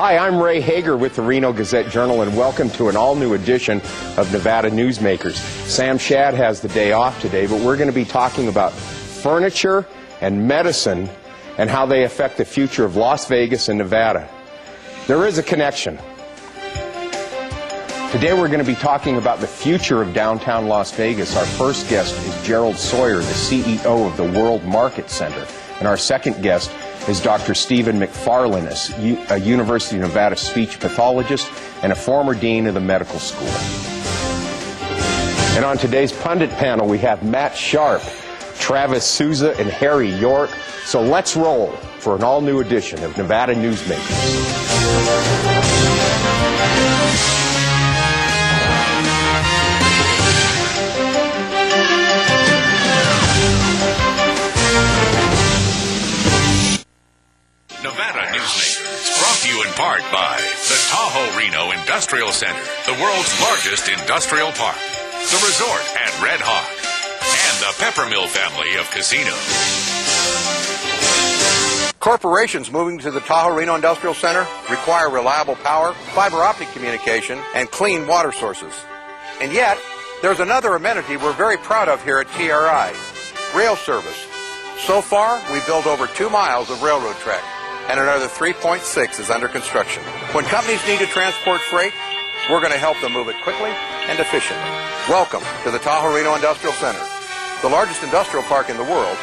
Hi, I'm Ray Hagar with the Reno Gazette-Journal, and welcome to an all-new edition of Nevada Newsmakers. Sam Shad has the day off today, but we're going to be talking about furniture and medicine and how they affect the future of Las Vegas and Nevada. There is a connection. Today we're going to be talking about the future of downtown Las Vegas. Our first guest is Gerry Sawyer, the CEO of the World Market Center. And our second guest is Dr. Stephen McFarlane, a University of Nevada speech pathologist and a former dean of the medical school. And on today's Pundit panel, we have Matt Sharp, Travis Souza, and Harry York. So let's roll for an all-new edition of Nevada Newsmakers. Nevada Newsmakers, brought to you in part by the Tahoe Reno Industrial Center, the world's largest industrial park, the resort at Red Hawk, and the Peppermill family of casinos. Corporations moving to the Tahoe Reno Industrial Center require reliable power, fiber optic communication, and clean water sources. And yet, there's another amenity we're very proud of here at TRI, rail service. So far, we've built over 2 miles of railroad track, and another 3.6 is under construction. When companies need to transport freight, we're going to help them move it quickly and efficiently. Welcome to the Tahoe Reno Industrial Center, the largest industrial park in the world,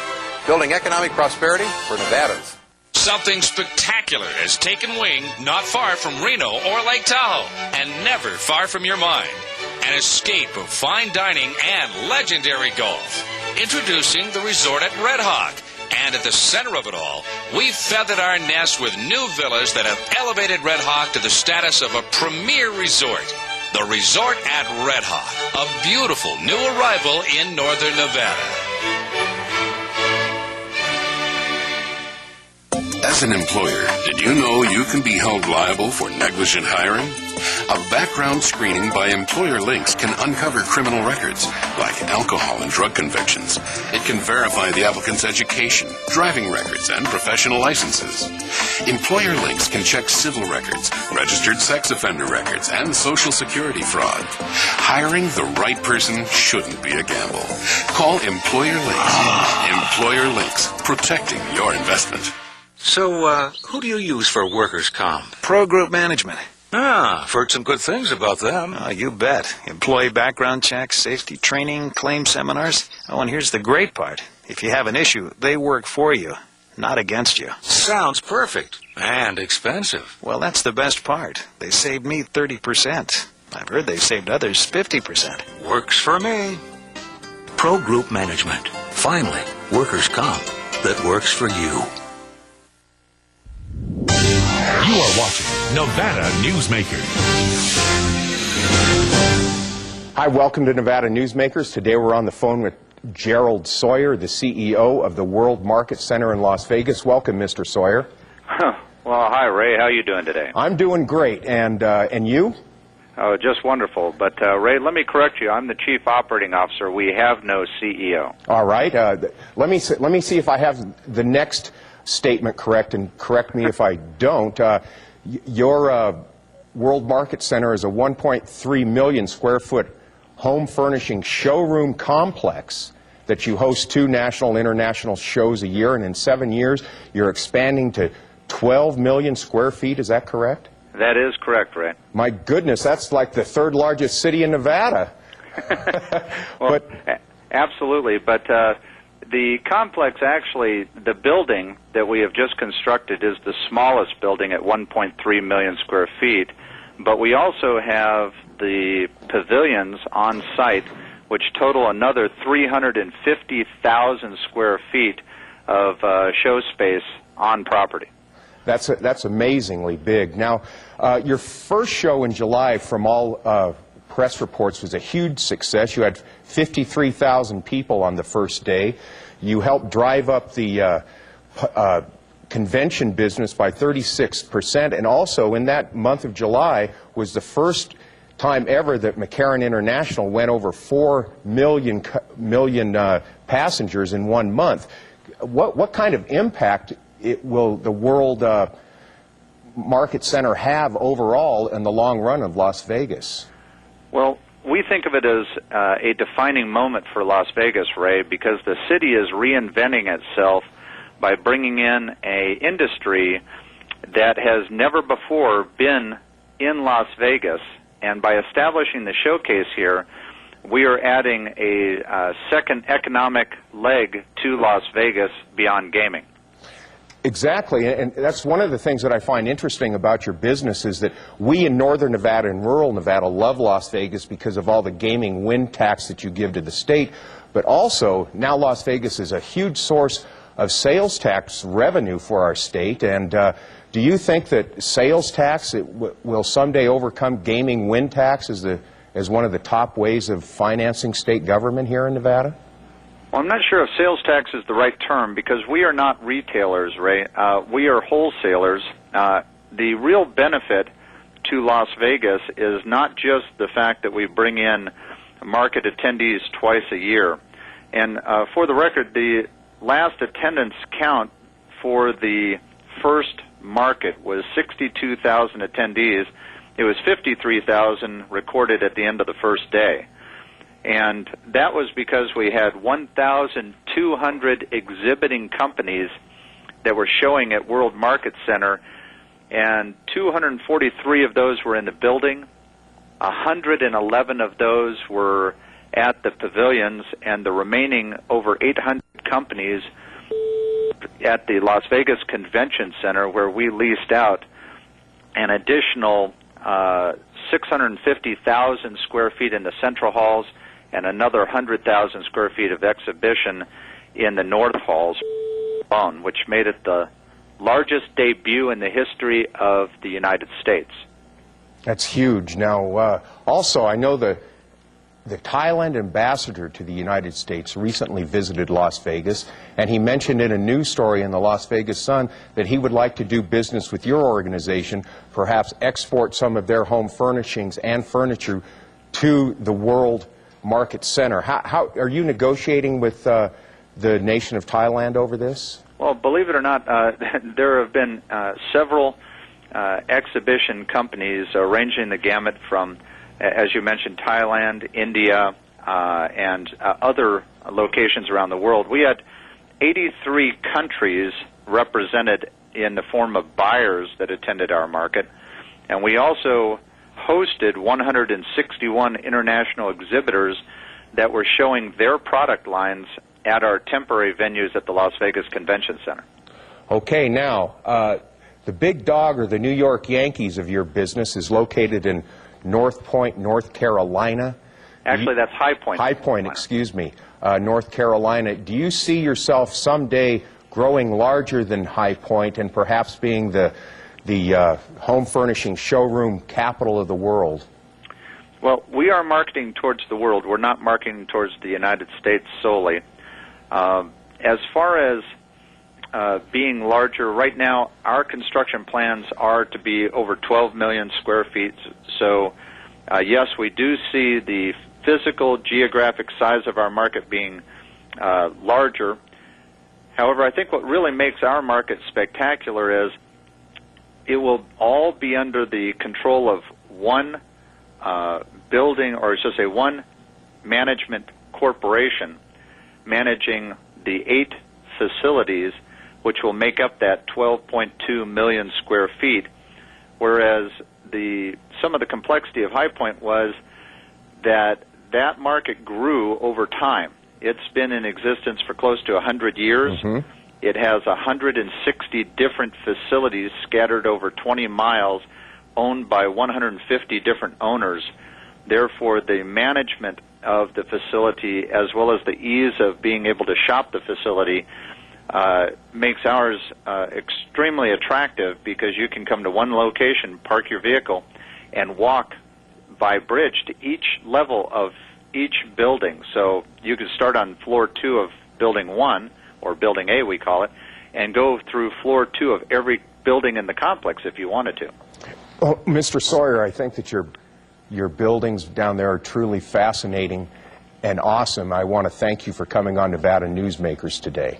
building economic prosperity for Nevadans. Something spectacular has taken wing not far from Reno or Lake Tahoe, and never far from your mind. An escape of fine dining and legendary golf. Introducing the resort at Red Hawk. And at the center of it all, we've feathered our nest with new villas that have elevated Red Hawk to the status of a premier resort. The resort at Red Hawk, a beautiful new arrival in northern Nevada. As an employer, did you know you can be held liable for negligent hiring? A background screening by Employer Links can uncover criminal records, like alcohol and drug convictions. It can verify the applicant's education, driving records, and professional licenses. Employer Links can check civil records, registered sex offender records, and Social Security fraud. Hiring the right person shouldn't be a gamble. Call Employer Links. Employer Links, protecting your investment. So, who do you use for workers' comp? Pro Group Management. Ah, I've heard some good things about them. Oh, you bet. Employee background checks, safety training, claim seminars. Oh, and here's the great part. If you have an issue, they work for you, not against you. Sounds perfect. And expensive. Well, that's the best part. They saved me 30%. I've heard they've saved others 50%. Works for me. Pro Group Management. Finally, workers' comp that works for you. You are watching Nevada Newsmakers. Hi, welcome to Nevada Newsmakers. Today we're on the phone with Gerry Sawyer, the CEO of the World Market Center in Las Vegas. Welcome, Mr. Sawyer. Well, hi, Ray. How are you doing today? I'm doing great, and you? Oh, just wonderful. But, Ray, let me correct you. I'm the Chief Operating Officer. We have no CEO. All right. Let me see if I have the next statement correct, and correct me if I don't. Your World Market Center is a 1.3 million square foot home furnishing showroom complex that you host 2 national and international shows a year, and in 7 years you're expanding to 12 million square feet. Is that correct? That is correct, Ray. My goodness, that's like the 3rd largest city in Nevada. Well, absolutely, but the complex, actually, the building that we have just constructed is the smallest building at 1.3 million square feet, but we also have the pavilions on site, which total another 350,000 square feet of show space on property. That's amazingly big. Now, your first show in July, from all press reports, was a huge success. You had 53,000 people on the first day. You helped drive up the convention business by 36%, and also in that month of July was the first time ever that McCarran International went over 4 million passengers in 1 month. What kind of impact will the world market center have overall in the long run of Las Vegas? Well, we think of it as a defining moment for Las Vegas, Ray, because the city is reinventing itself by bringing in an industry that has never before been in Las Vegas, and by establishing the showcase here, we are adding a second economic leg to Las Vegas beyond gaming. Exactly, and that's one of the things that I find interesting about your business is that we in northern Nevada and rural Nevada love Las Vegas because of all the gaming win tax that you give to the state, but also now Las Vegas is a huge source of sales tax revenue for our state, and do you think that sales tax will someday overcome gaming win tax as one of the top ways of financing state government here in Nevada? Well, I'm not sure if sales tax is the right term because we are not retailers, Ray. We are wholesalers. The real benefit to Las Vegas is not just the fact that we bring in market attendees twice a year. And for the record, the last attendance count for the first market was 62,000 attendees. It was 53,000 recorded at the end of the first day. And that was because we had 1,200 exhibiting companies that were showing at World Market Center, and 243 of those were in the building, 111 of those were at the pavilions, and the remaining over 800 companies at the Las Vegas Convention Center, where we leased out an additional 650,000 square feet in the central halls and another 100,000 square feet of exhibition in the north halls alone, which made it the largest debut in the history of the United States. That's huge. Now, also, I know the Thailand ambassador to the United States recently visited Las Vegas, and he mentioned in a news story in the Las Vegas Sun that he would like to do business with your organization, perhaps export some of their home furnishings and furniture to the World Market Center. How are you negotiating with the nation of Thailand over this? Well, believe it or not, there have been several exhibition companies ranging the gamut from, as you mentioned, Thailand, India, and other locations around the world. We had 83 countries represented in the form of buyers that attended our market, and we also hosted 161 international exhibitors that were showing their product lines at our temporary venues at the Las Vegas Convention Center. Okay, now, the big dog or the New York Yankees of your business is located in North Point, North Carolina. Actually, that's High Point. High Point, excuse me, North Carolina. Do you see yourself someday growing larger than High Point and perhaps being the home furnishing showroom capital of the world? Well, we are marketing towards the world. We're not marketing towards the United States solely. As far as being larger, right now our construction plans are to be over 12 million square feet. So, yes, we do see the physical, geographic size of our market being larger. However, I think what really makes our market spectacular is it will all be under the control of one building, or I should say one management corporation managing the 8 facilities, which will make up that 12.2 million square feet, whereas some of the complexity of High Point was that market grew over time. It's been in existence for close to 100 years. Mm-hmm. It has 160 different facilities scattered over 20 miles, owned by 150 different owners. Therefore, the management of the facility, as well as the ease of being able to shop the facility, makes ours extremely attractive, because you can come to one location, park your vehicle, and walk by bridge to each level of each building. So you could start on floor 2 of Building 1, or Building A we call it, and go through floor 2 of every building in the complex if you wanted to. Oh, Mr. Sawyer, I think that your buildings down there are truly fascinating and awesome. I want to thank you for coming on Nevada Newsmakers today.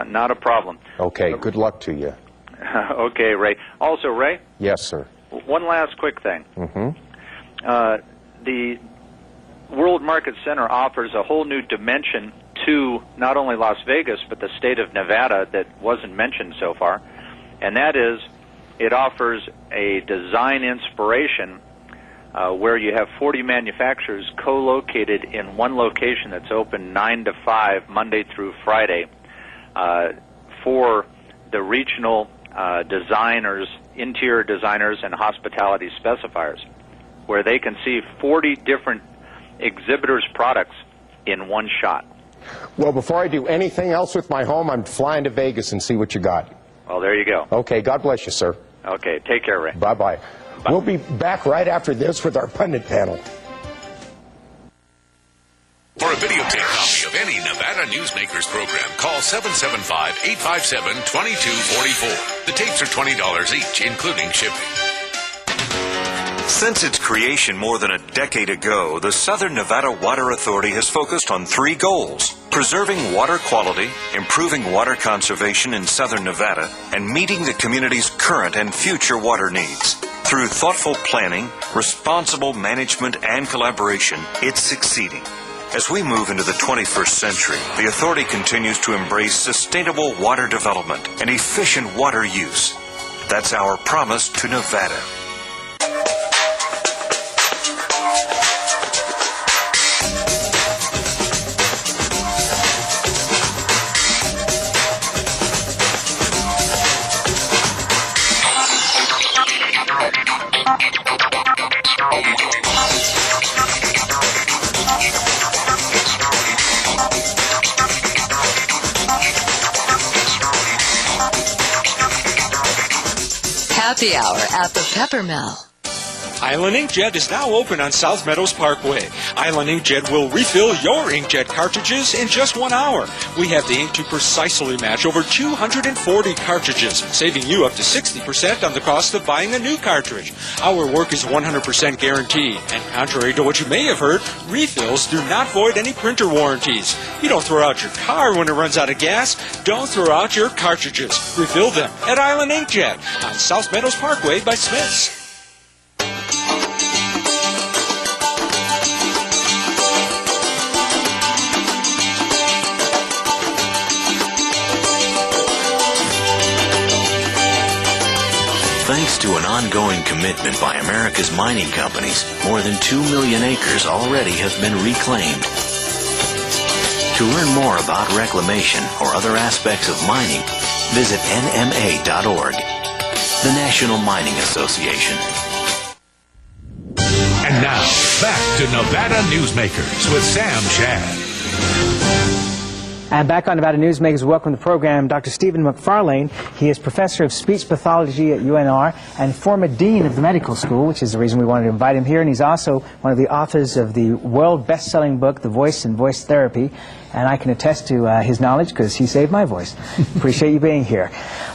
Not a problem. Okay, good luck to you. Okay, Ray. Also, Ray? Yes, sir. One last quick thing. The World Market Center offers a whole new dimension to not only Las Vegas, but the state of Nevada that wasn't mentioned so far, and that is it offers a design inspiration where you have 40 manufacturers co-located in one location that's open 9 to 5, Monday through Friday, for the regional designers, interior designers, and hospitality specifiers, where they can see 40 different exhibitors' products in one shot. Well, before I do anything else with my home, I'm flying to Vegas and see what you got. Well, there you go. Okay, God bless you, sir. Okay, take care, Ray. Bye-bye. We'll be back right after this with our pundit panel. For a videotape copy of any Nevada Newsmakers program, call 775-857-2244. The tapes are $20 each, including shipping. Since its creation more than a decade ago, the Southern Nevada Water Authority has focused on 3 goals: preserving water quality, improving water conservation in Southern Nevada, and meeting the community's current and future water needs. Through thoughtful planning, responsible management, and collaboration, it's succeeding. As we move into the 21st century, the authority continues to embrace sustainable water development and efficient water use. That's our promise to Nevada. Happy hour at the Peppermill. Island Inkjet is now open on South Meadows Parkway. Island Inkjet will refill your inkjet cartridges in just 1 hour. We have the ink to precisely match over 240 cartridges, saving you up to 60% on the cost of buying a new cartridge. Our work is 100% guaranteed, and contrary to what you may have heard, refills do not void any printer warranties. You don't throw out your car when it runs out of gas. Don't throw out your cartridges. Refill them at Island Inkjet on South Meadows Parkway by Smith's. Thanks to an ongoing commitment by America's mining companies, more than 2 million acres already have been reclaimed. To learn more about reclamation or other aspects of mining, visit nma.org, the National Mining Association. And now, back to Nevada Newsmakers with Sam Shad. And back on Nevada Newsmakers, welcome to the program Dr. Stephen McFarlane. He is professor of speech pathology at UNR and former dean of the medical school, which is the reason we wanted to invite him here. And he's also one of the authors of the world best-selling book, The Voice and Voice Therapy. And I can attest to his knowledge because he saved my voice. Appreciate you being here.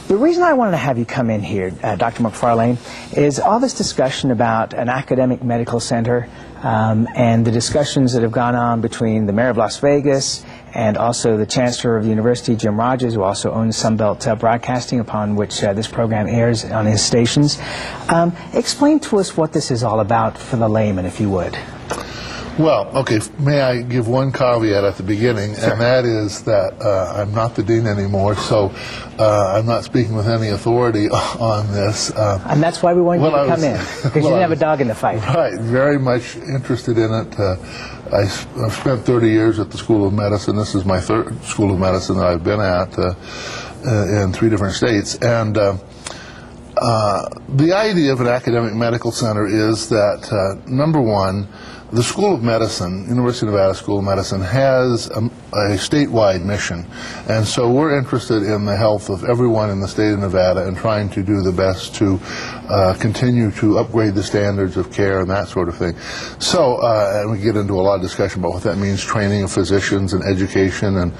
The reason I wanted to have you come in here, Dr. McFarlane, is all this discussion about an academic medical center and the discussions that have gone on between the mayor of Las Vegas and also the chancellor of the university, Jim Rogers, who also owns Sunbelt Broadcasting, upon which this program airs on his stations. Explain to us what this is all about for the layman, if you would. Well, okay, may I give one caveat at the beginning, sure. And that is that I'm not the dean anymore, so I'm not speaking with any authority on this. And that's why we wanted you to come in, because you didn't have a dog in the fight. Right, very much interested in it. I've spent 30 years at the School of Medicine. This is my third School of Medicine that I've been at in 3 different states. And the idea of an academic medical center is that, number one, the School of Medicine, University of Nevada School of Medicine, has a statewide mission, and so we're interested in the health of everyone in the state of Nevada and trying to do the best to continue to upgrade the standards of care and that sort of thing. So, and we get into a lot of discussion about what that means, training of physicians and education and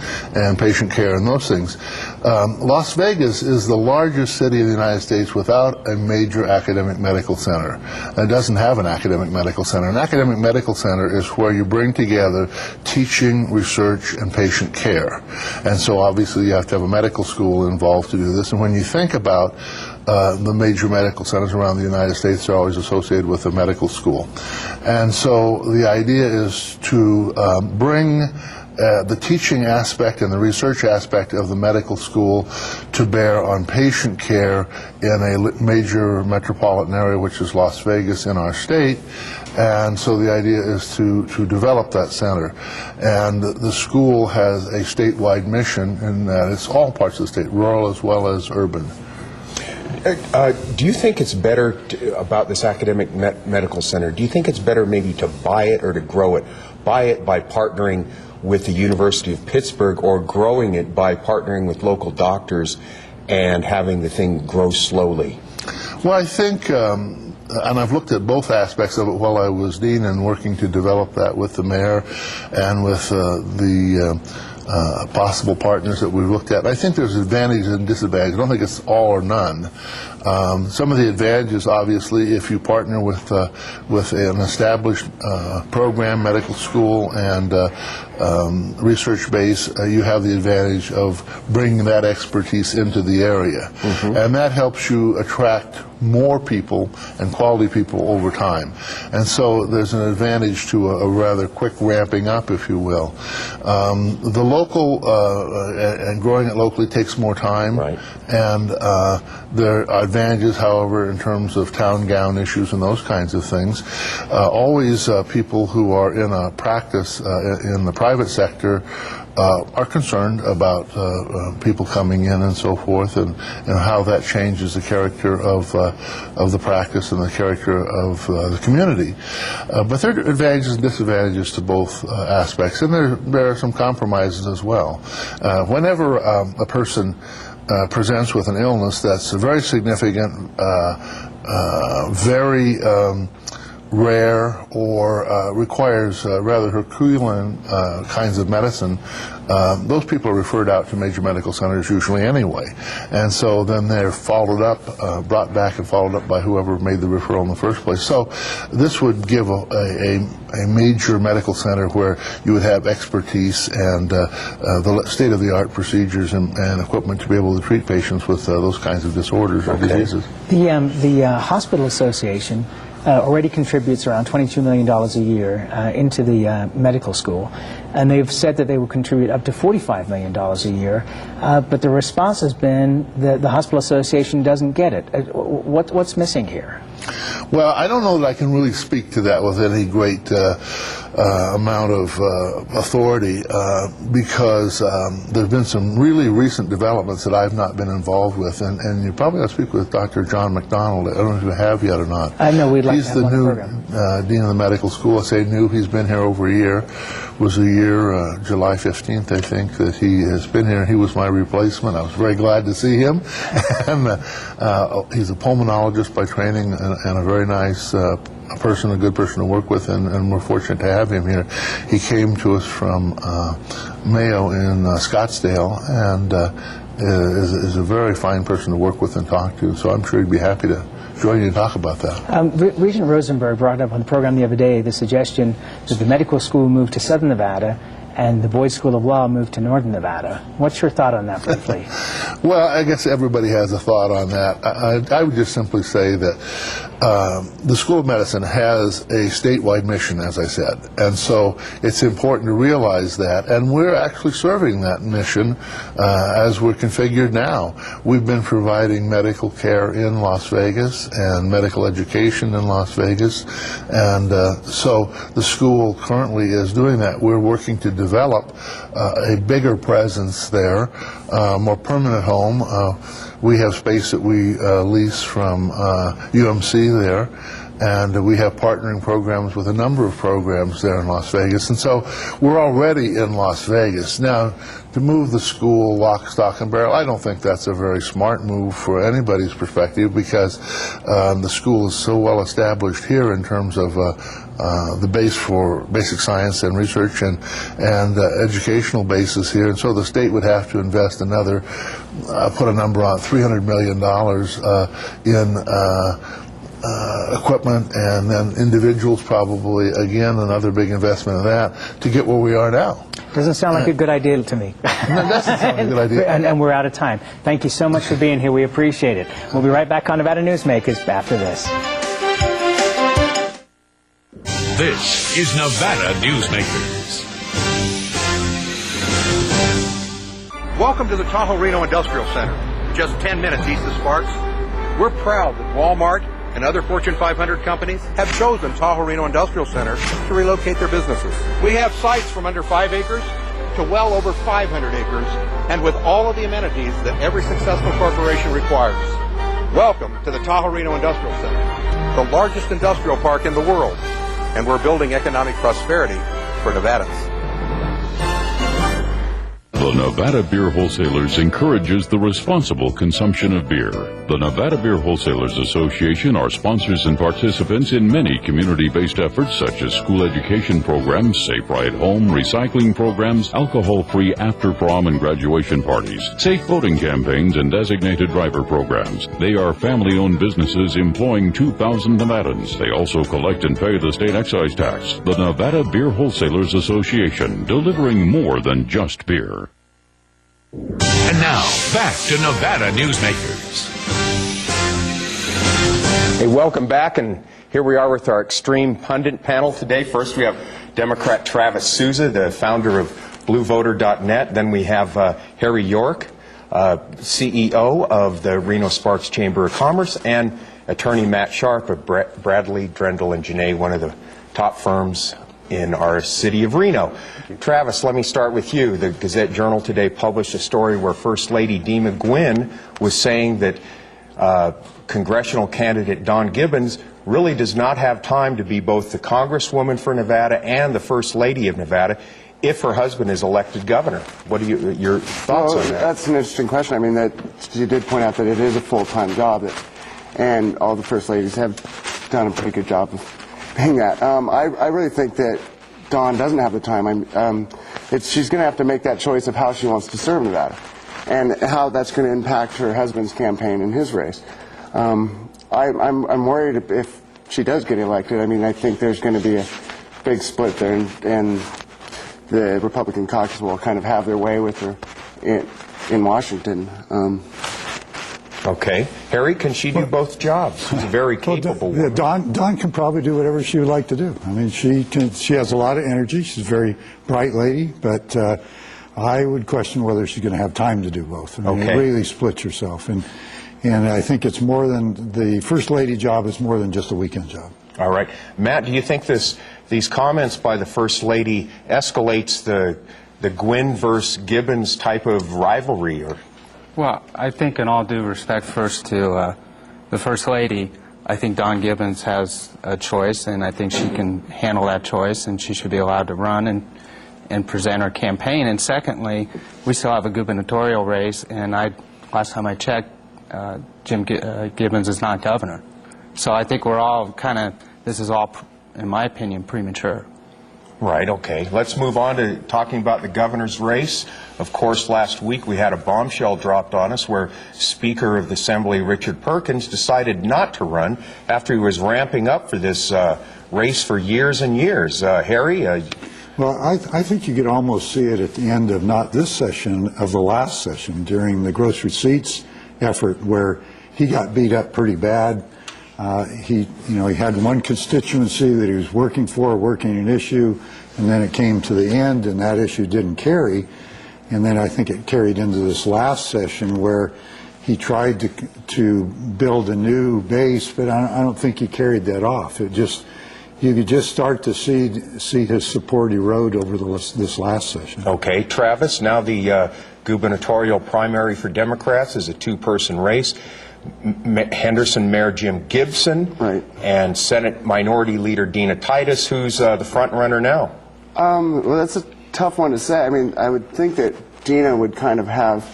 patient care and those things. Las Vegas is the largest city in the United States without a major academic medical center. It doesn't have an academic medical center. An academic medical center is where you bring together teaching, research, and patient care. And so obviously you have to have a medical school involved to do this. And when you think about the major medical centers around the United States are always associated with a medical school. And so the idea is to bring the teaching aspect and the research aspect of the medical school to bear on patient care in a major metropolitan area, which is Las Vegas in our state. And so the idea is to develop that center. And the school has a statewide mission in that it's all parts of the state, rural as well as urban. Do you think it's better about this academic medical center? Do you think it's better maybe to buy it or to grow it? Buy it by partnering with the University of Pittsburgh, or growing it by partnering with local doctors and having the thing grow slowly? Well, I think, and I've looked at both aspects of it while I was dean and working to develop that with the mayor and with the possible partners that we've looked at. I think there's advantages and disadvantages. I don't think it's all or none. Some of the advantages, obviously, if you partner with an established program, medical school, and research base, you have the advantage of bringing that expertise into the area. Mm-hmm. And that helps you attract more people and quality people over time. And so there's an advantage to a rather quick ramping up, if you will. The local and growing it locally takes more time. Right. And there are advantages, however, in terms of town gown issues and those kinds of things. Always people who are in a practice in the private sector are concerned about people coming in and so forth, and how that changes the character of the practice and the character of the community. But there are advantages and disadvantages to both aspects, and there are some compromises as well. Whenever a person presents with an illness that's very significant, very rare, or requires rather Herculean kinds of medicine, those people are referred out to major medical centers usually anyway. And so then they're followed up, brought back and followed up by whoever made the referral in the first place. So this would give a major medical center where you would have expertise and the state-of-the-art procedures and equipment to be able to treat patients with those kinds of disorders or diseases. The Hospital Association already contributes around $22 million a year into the medical school, and they've said that they will contribute up to $45 million a year, but the response has been that the Hospital Association doesn't get it. What's missing here? Well, I don't know that I can really speak to that with any great amount of authority because there have been some really recent developments that I've not been involved with, and you probably ought to speak with Dr. John McDonald. I don't know if you have yet or not. I know we'd like He's to have the new program. Dean of the Medical School. I say new, he's been here over a year. It was a year, July 15th, I think, that he has been here. He was my replacement. I was very glad to see him. And he's a pulmonologist by training and a very nice person, a good person to work with, and we're fortunate to have him here. He came to us from Mayo in Scottsdale, and is a very fine person to work with and talk to, so I'm sure he'd be happy to join you and talk about that. Regent Rosenberg brought up on the program the other day the suggestion that the medical school move to Southern Nevada and the Boyd School of Law moved to Northern Nevada. What's your thought on that, briefly? Well, I guess everybody has a thought on that. I would just simply say that the School of Medicine has a statewide mission, as I said, and so it's important to realize that, and we're actually serving that mission as we're configured now. We've been providing medical care in Las Vegas and medical education in Las Vegas, and so the school currently is doing that. We're working to develop a bigger presence there, more permanent home. We have space that we lease from UMC there, and we have partnering programs with a number of programs there in Las Vegas, and so we're already in Las Vegas. Now, to move the school lock, stock, and barrel, I don't think that's a very smart move for anybody's perspective, because the school is so well established here in terms of the base for basic science and research and educational basis here, and so the state would have to invest another, put a number on $300 million in equipment, and then individuals probably, again, another big investment in that to get where we are now. Doesn't sound like a good idea to me. That doesn't sound like a good idea. And we're out of time. Thank you so much for being here. We appreciate it. We'll be right back on Nevada Newsmakers after this. This is Nevada Newsmakers. Welcome to the Tahoe Reno Industrial Center, just 10 minutes east of Sparks. We're proud that Walmart and other Fortune 500 companies have chosen Tahoe Reno Industrial Center to relocate their businesses. We have sites from under 5 acres to well over 500 acres, and with all of the amenities that every successful corporation requires. Welcome to the Tahoe Reno Industrial Center, the largest industrial park in the world, and we're building economic prosperity for Nevadans. The Nevada Beer Wholesalers encourages the responsible consumption of beer. The Nevada Beer Wholesalers Association are sponsors and participants in many community-based efforts such as school education programs, Safe Ride Home, recycling programs, alcohol-free after-prom and graduation parties, safe voting campaigns, and designated driver programs. They are family-owned businesses employing 2,000 Nevadans. They also collect and pay the state excise tax. The Nevada Beer Wholesalers Association, delivering more than just beer. And now, back to Nevada Newsmakers. Hey, welcome back, and here we are with our extreme pundit panel today. First, we have Democrat Travis Souza, the founder of BlueVoter.net. Then we have Harry York, CEO of the Reno-Sparks Chamber of Commerce, and attorney Matt Sharp of Bradley, Drendel, and Janae, one of the top firms in our city of Reno. Travis, let me start with you. The Gazette-Journal today published a story where First Lady Dina Gwynn was saying that congressional candidate Don Gibbons really does not have time to be both the Congresswoman for Nevada and the First Lady of Nevada if her husband is elected governor. What are your thoughts on that? That's an interesting question. I mean, that you did point out that it is a full-time job, and all the First Ladies have done a pretty good job of being that. I really think that Dawn doesn't have the time. She's going to have to make that choice of how she wants to serve Nevada and how that's going to impact her husband's campaign in his race. I'm worried if she does get elected. I mean, I think there's going to be a big split there, and the Republican caucus will kind of have their way with her in Washington. Okay. Harry, can she do both jobs? She's a very capable woman. Dawn can probably do whatever she would like to do. I mean, she has a lot of energy. She's a very bright lady, but I would question whether she's going to have time to do both. I mean, it really splits herself. And I think it's more than, the First Lady job is more than just a weekend job. All right. Matt, do you think these comments by the First Lady escalates the Gwynn versus Gibbons type of rivalry? Well, I think in all due respect first to the First Lady, I think Dawn Gibbons has a choice, and I think she can handle that choice, and she should be allowed to run and present her campaign. And secondly, we still have a gubernatorial race, and last time I checked, Jim Gibbons is not governor. So I think we're all this is all, in my opinion, premature. Right, okay. Let's move on to talking about the governor's race. Of course, last week we had a bombshell dropped on us where Speaker of the Assembly Richard Perkins decided not to run after he was ramping up for this race for years and years. Harry? Well, I think you could almost see it at the end of not this session, of the last session, during the gross receipts effort, where he got beat up pretty bad. He had one constituency that he was working an issue, and then it came to the end, and that issue didn't carry. And then I think it carried into this last session where he tried to build a new base, but I don't think he carried that off. You could just start to see his support erode over this last session. Okay, Travis, now the gubernatorial primary for Democrats is a two-person race. Henderson Mayor Jim Gibson, right, and Senate Minority Leader Dina Titus, who's the front runner now. Well, that's a tough one to say. I mean, I would think that Dina would kind of have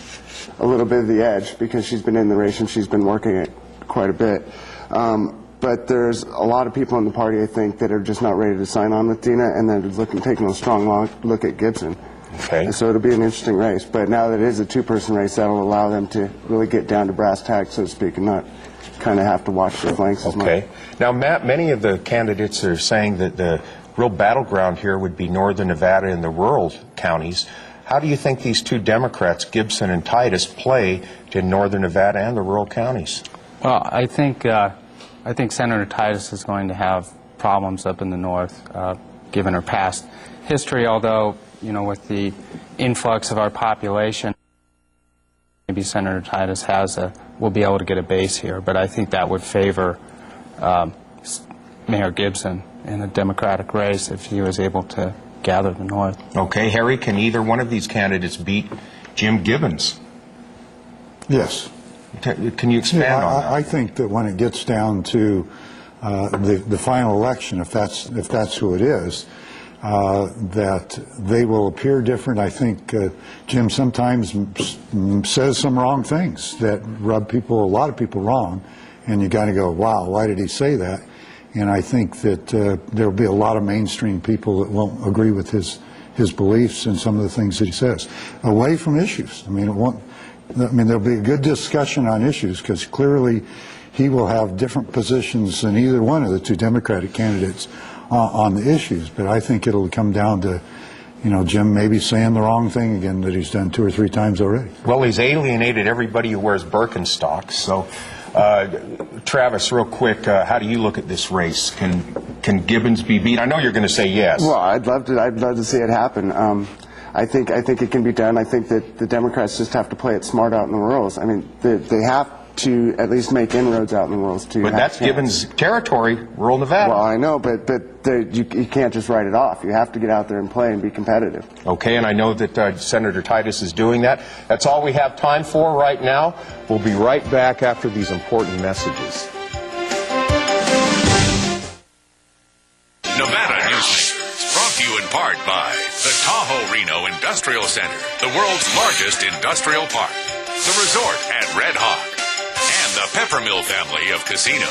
a little bit of the edge because she's been in the race and she's been working it quite a bit. But there's a lot of people in the party, I think, that are just not ready to sign on with Dina, and they're taking a strong look at Gibson. Okay. And so it'll be an interesting race. But now that it is a two-person race, that'll allow them to really get down to brass tacks, so to speak, and not kind of have to watch their flanks as much. Okay. Now, Matt, many of the candidates are saying that the real battleground here would be northern Nevada and the rural counties. How do you think these two Democrats, Gibson and Titus, play to northern Nevada and the rural counties? Well, I think Senator Titus is going to have problems up in the north, given her past history, although, you know, with the influx of our population, maybe Senator Titus will be able to get a base here, but I think that would favor Mayor Gibson in a Democratic race if he was able to gather the north. Okay, Harry, can either one of these candidates beat Jim Gibbons? Yes. Can you expand on that? I think that when it gets down to the final election, if that's who it is, that they will appear different. I think Jim sometimes says some wrong things that rub a lot of people wrong, and you got to go, wow, why did he say that? And I think that there will be a lot of mainstream people that won't agree with his beliefs and some of the things that he says, away from issues. I mean, there'll be a good discussion on issues, because clearly he will have different positions than either one of the two Democratic candidates on the issues. But I think it'll come down to, you know, Jim maybe saying the wrong thing again that he's done 2 or 3 times already. Well, he's alienated everybody who wears Birkenstocks. So, Travis, real quick, how do you look at this race? Can Gibbons be beat? I know you're going to say yes. Well, I'd love to see it happen. I think it can be done. I think that the Democrats just have to play it smart out in the rurals. I mean, they have to at least make inroads out in the rurals too. But that's Gibbons' territory, rural Nevada. Well, I know, but you can't just write it off. You have to get out there and play and be competitive. Okay, and I know that Senator Titus is doing that. That's all we have time for right now. We'll be right back after these important messages. Nevada Newsmakers, brought to you in part by the Tahoe Reno Industrial Center, the world's largest industrial park, the resort at Red Hawk, and the Peppermill family of casinos.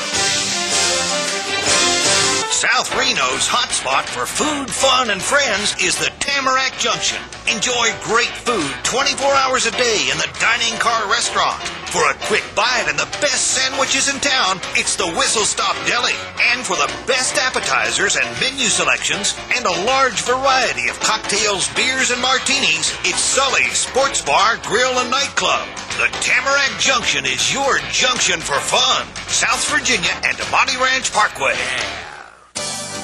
South Reno's hotspot for food, fun, and friends is the Tamarack Junction. Enjoy great food 24 hours a day in the Dining Car Restaurant. For a quick bite and the best sandwiches in town, it's the Whistle Stop Deli. And for the best appetizers and menu selections and a large variety of cocktails, beers, and martinis, it's Sully's Sports Bar, Grill, and Nightclub. The Tamarack Junction is your junction for fun. South Virginia and Monty Ranch Parkway.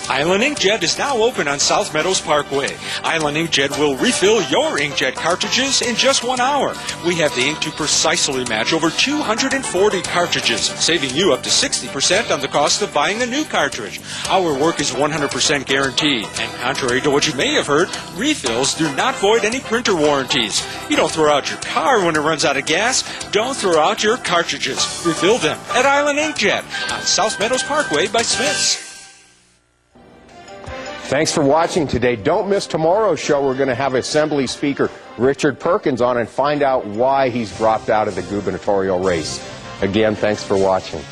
Island Inkjet is now open on South Meadows Parkway. Island Inkjet will refill your inkjet cartridges in just 1 hour. We have the ink to precisely match over 240 cartridges, saving you up to 60% on the cost of buying a new cartridge. Our work is 100% guaranteed, and contrary to what you may have heard, refills do not void any printer warranties. You don't throw out your car when it runs out of gas. Don't throw out your cartridges. Refill them at Island Inkjet on South Meadows Parkway by Smith's. Thanks for watching today. Don't miss tomorrow's show. We're going to have Assembly Speaker Richard Perkins on and find out why he's dropped out of the gubernatorial race. Again, thanks for watching.